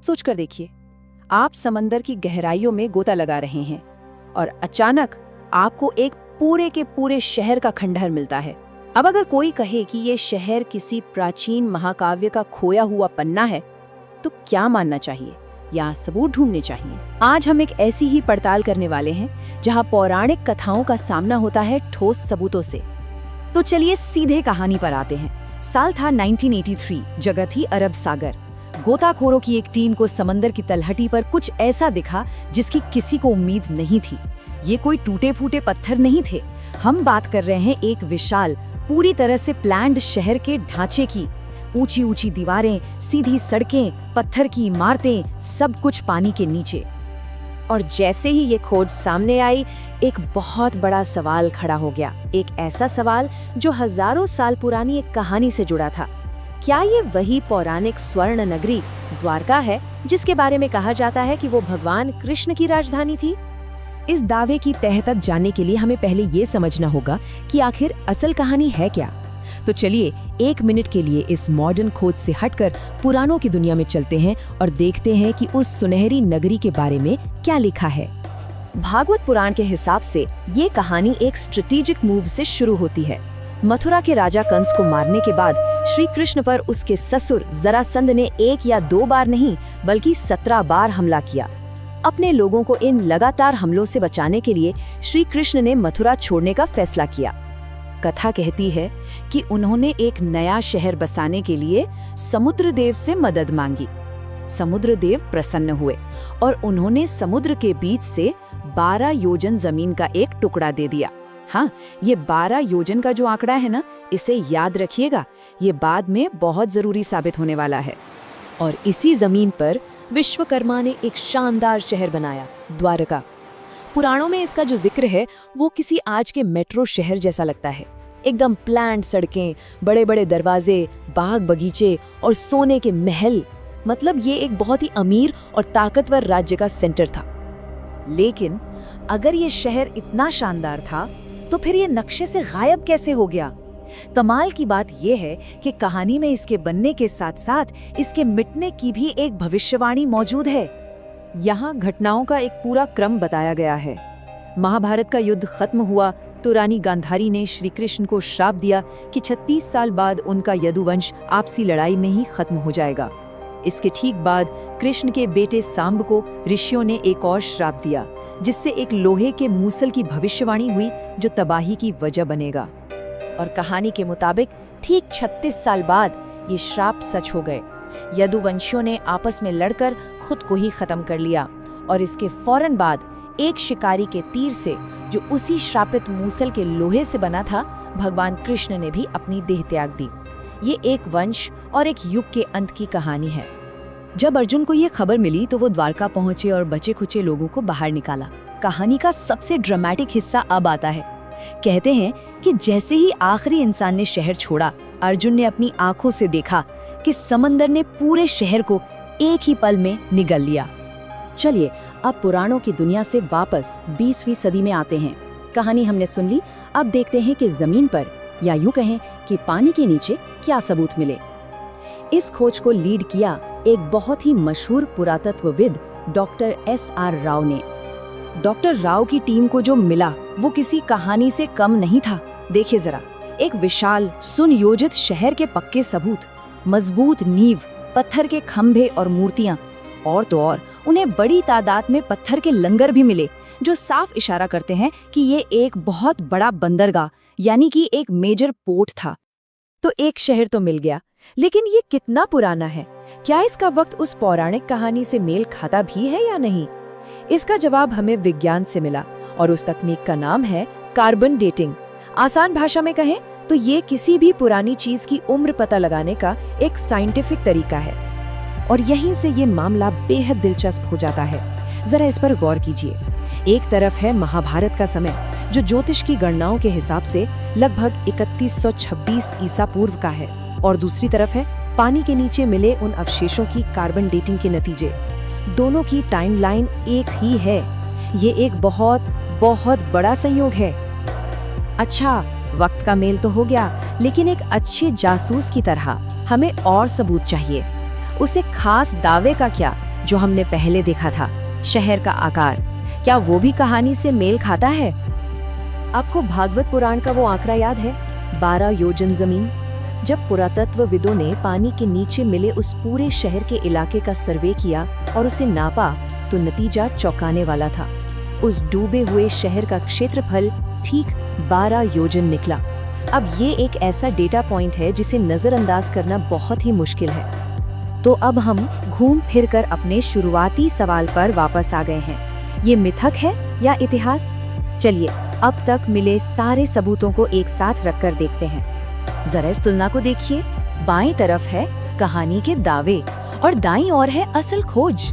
सोच कर देखिए, आप समंदर की गहराइयों में गोता लगा रहे हैं और अचानक आपको एक पूरे के पूरे शहर का खंडहर मिलता है। अब अगर कोई कहे कि ये शहर किसी प्राचीन महाकाव्य का खोया हुआ पन्ना है, तो क्या मानना चाहिए या सबूत ढूंढने चाहिए? आज हम एक ऐसी ही पड़ताल करने वाले हैं जहां पौराणिक कथाओं का सामना होता है ठोस सबूतों से। तो चलिए सीधे कहानी पर आते हैं। साल था 1983, जगह थी अरब सागर। गोताखोरों की एक टीम को समंदर की तलहटी पर कुछ ऐसा दिखा जिसकी किसी को उम्मीद नहीं थी। ये कोई टूटे फूटे पत्थर नहीं थे, हम बात कर रहे हैं एक विशाल, पूरी तरह से प्लान्ड शहर के ढांचे की। ऊंची ऊंची दीवारें, सीधी सड़कें, पत्थर की इमारतें, सब कुछ पानी के नीचे। और जैसे ही ये खोज सामने आई, एक बहुत बड़ा सवाल खड़ा हो गया। एक ऐसा सवाल जो हजारों साल पुरानी एक कहानी से जुड़ा था। क्या ये वही पौराणिक स्वर्ण नगरी द्वारका है जिसके बारे में कहा जाता है कि वो भगवान कृष्ण की राजधानी थी? इस दावे की तह तक जाने के लिए हमें पहले ये समझना होगा कि आखिर असल कहानी है क्या। तो चलिए 1 मिनट के लिए इस मॉडर्न खोज से हटकर पुराणों की दुनिया में चलते हैं और देखते हैं कि उस सुनहरी नगरी के बारे में क्या लिखा है। भागवत पुराण के हिसाब से ये कहानी एक स्ट्रेटेजिक मूव से शुरू होती है। मथुरा के राजा कंस को मारने के बाद श्री कृष्ण पर उसके ससुर जरासंध ने 1 या 2 बार नहीं बल्कि 17 बार हमला किया। अपने लोगों को इन लगातार हमलों से बचाने के लिए श्री कृष्ण ने मथुरा छोड़ने का फैसला किया। कथा कहती है कि उन्होंने एक नया शहर बसाने के लिए समुद्र देव से मदद मांगी। समुद्र देव प्रसन्न हुए और उन्होंने समुद्र के बीच से 12 योजन जमीन का एक टुकड़ा दे दिया। हाँ, ये 12 योजन का जो आंकड़ा है ना, इसे याद रखिएगा, ये बाद में बहुत जरूरी साबित होने वाला है। और इसी जमीन पर विश्वकर्मा ने एक शानदार शहर बनाया, द्वारका। पुराणों में इसका जो जिक्र है वो किसी आज के मेट्रो शहर जैसा लगता है। एकदम प्लान्ड सड़कें, बड़े बड़े दरवाजे, बाग बगीचे और सोने के महल। मतलब ये एक बहुत ही अमीर और ताकतवर राज्य का सेंटर था। लेकिन अगर ये शहर इतना शानदार था तो फिर ये नक्शे से गायब कैसे हो गया? कमाल की बात यह है कि कहानी में इसके बनने के साथ साथ इसके मिटने की भी एक भविष्यवाणी मौजूद है। यहाँ घटनाओं का एक पूरा क्रम बताया गया है। महाभारत का युद्ध खत्म हुआ तो रानी गांधारी ने श्री कृष्ण को श्राप दिया कि 36 साल बाद उनका यदुवंश आपसी लड़ाई में ही खत्म हो जाएगा। इसके ठीक बाद कृष्ण के बेटे सांब को ऋषियों ने एक और श्राप दिया, जिससे एक लोहे के मूसल की भविष्यवाणी हुई जो तबाही की वजह बनेगा। और कहानी के मुताबिक ठीक 36 साल बाद ये श्राप सच हो गए। यदुवंशियों ने आपस में लड़कर खुद को ही खत्म कर लिया और इसके फौरन बाद एक शिकारी के तीर से, जो उसी श्रापित मूसल के लोहे से बना था, भगवान कृष्ण ने भी अपनी देह त्याग दी। ये एक वंश और एक युग के अंत की कहानी है। जब अर्जुन को ये खबर मिली तो वो द्वारका पहुंचे और बचे खुचे लोगों को बाहर निकाला। कहानी का सबसे ड्रामेटिक हिस्सा अब आता है। कहते हैं कि जैसे ही आखिरी इंसान ने शहर छोड़ा, अर्जुन ने अपनी आंखों से देखा कि समंदर ने पूरे शहर को एक ही पल में निगल लिया। चलिए अब पुराणों की दुनिया से वापस 20वीं सदी में आते हैं। कहानी हमने सुन ली, अब देखते हैं कि जमीन पर, या यूं कहें कि पानी के नीचे, क्या सबूत मिले। इस खोज को लीड किया एक बहुत ही मशहूर पुरातत्वविद डॉक्टर SR राव ने। डॉक्टर राव की टीम को जो मिला वो किसी कहानी से कम नहीं था। देखिए जरा, एक विशाल सुनियोजित शहर के पक्के सबूत, मजबूत नींव, पत्थर के खंभे और मूर्तियां, और तो और उन्हें बड़ी तादाद में पत्थर के लंगर भी मिले, जो साफ इशारा करते हैं कि ये एक बहुत बड़ा बंदरगाह यानी कि एक मेजर पोर्ट था। तो एक शहर तो मिल गया, लेकिन ये कितना पुराना है? क्या इसका वक्त उस पौराणिक कहानी से मेल खाता भी है या नहीं? इसका जवाब हमें विज्ञान से मिला और उस तकनीक का नाम है कार्बन डेटिंग। आसान भाषा में कहें तो ये किसी भी पुरानी चीज की उम्र पता लगाने का एक साइंटिफिक तरीका है। और यहीं से ये मामला बेहद दिलचस्प हो जाता है। जरा इस पर गौर कीजिए। एक तरफ है महाभारत का समय, जो ज्योतिष की गणनाओं के हिसाब से लगभग 3126 ईसा पूर्व का है, और दूसरी तरफ है पानी के नीचे मिले उन अवशेषों की कार्बन डेटिंग के नतीजे। दोनों की टाइमलाइन एक ही है। ये एक बहुत बहुत बड़ा संयोग है। अच्छा, वक्त का मेल तो हो गया, लेकिन एक अच्छे जासूस की तरह हमें और सबूत चाहिए। उसे खास दावे का क्या जो हमने पहले देखा था, शहर का आकार, क्या वो भी कहानी से मेल खाता है? आपको भागवत पुराण का वो आंकड़ा याद है, 12 योजन जमीन? जब पुरातत्वविदों ने पानी के नीचे मिले उस पूरे शहर के इलाके का सर्वे किया और उसे नापा, तो नतीजा चौंकाने वाला था। उस डूबे हुए शहर का क्षेत्रफल ठीक 12 योजन निकला। अब ये एक ऐसा डेटा पॉइंट है जिसे नजरअंदाज करना बहुत ही मुश्किल है। तो अब हम घूम फिर कर अपने शुरुआती सवाल पर वापस आ गए हैं। ये मिथक है या इतिहास? चलिए अब तक मिले सारे सबूतों को एक साथ रखकर देखते हैं। जरा इस तुलना को देखिए। बाईं तरफ है कहानी के दावे और दाईं ओर है असल खोज।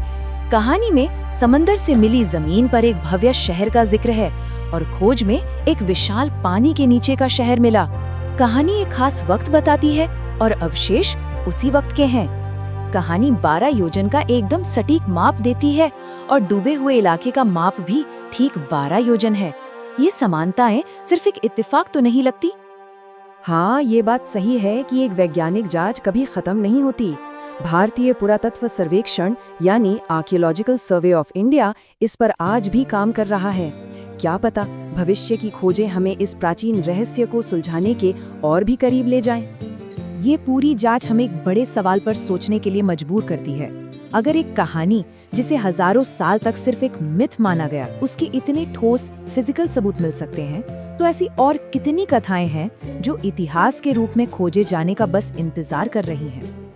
कहानी में समंदर से मिली जमीन पर एक भव्य शहर का जिक्र है और खोज में एक विशाल पानी के नीचे का शहर मिला। कहानी एक खास वक्त बताती है और अवशेष उसी वक्त के हैं। कहानी 12 योजन का एकदम सटीक माप देती है और डूबे हुए इलाके का माप भी ठीक 12 योजन है। ये समानताएं सिर्फ एक इत्तेफाक तो नहीं लगती? हाँ, ये बात सही है कि एक वैज्ञानिक जांच कभी खत्म नहीं होती। भारतीय पुरातत्व सर्वेक्षण यानी आर्कियोलॉजिकल सर्वे ऑफ इंडिया इस पर आज भी काम कर रहा है। क्या पता भविष्य की खोजें हमें इस प्राचीन रहस्य को सुलझाने के और भी करीब ले जाएं। ये पूरी जांच हमें एक बड़े सवाल पर सोचने के लिए मजबूर करती है। अगर एक कहानी जिसे हजारों साल तक सिर्फ एक मिथ माना गया, उसके इतने ठोस फिजिकल सबूत मिल सकते हैं, तो ऐसी और कितनी कथाएं हैं जो इतिहास के रूप में खोजे जाने का बस इंतजार कर रही हैं।